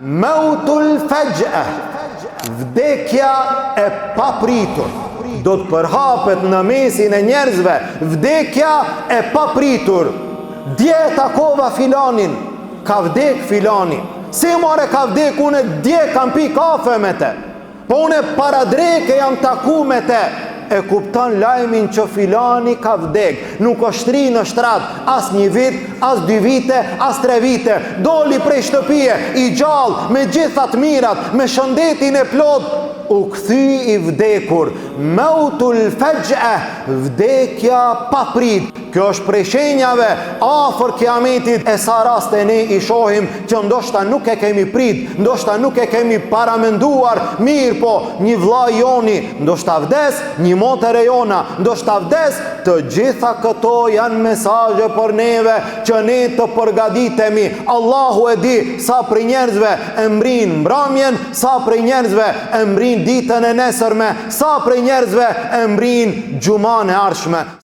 Mautul faj'a, vdekja e papritur. Do të përhapet në mesin e njerëzve vdekja e papritur. Dje takova filanin, ka vdek filani. Si more ka vdek, une dje kam pi kafe me te, po une para dreke jam taku me te. E kupton lajmin që filani ka vdek. Nuk është shtri në shtrat, as një vit, as 2 vite, as 3 vite. Doli prej shtëpie, i gjallë, me gjithat mirat, me shëndetin e plot, u kthy i vdekur. Mautul faj'a, vdekja paprit. Kjo është prej shenjave afër kiametit, e sa raste ne i shohim që ndoshta nuk e kemi prit, ndoshta nuk e kemi paramenduar mirë, po një vlla joni ndoshta vdes, një motër e jona ndoshta vdes. Të gjitha këto janë mesazhe për neve që ne të përgatitemi. Allahu e di sa prej njerëzve e mbrin mbrëmjen, sa prej njerëzve e mbrin ditën e nesërme, sa prej njerëzve e mbrin xhuman e ardhshme.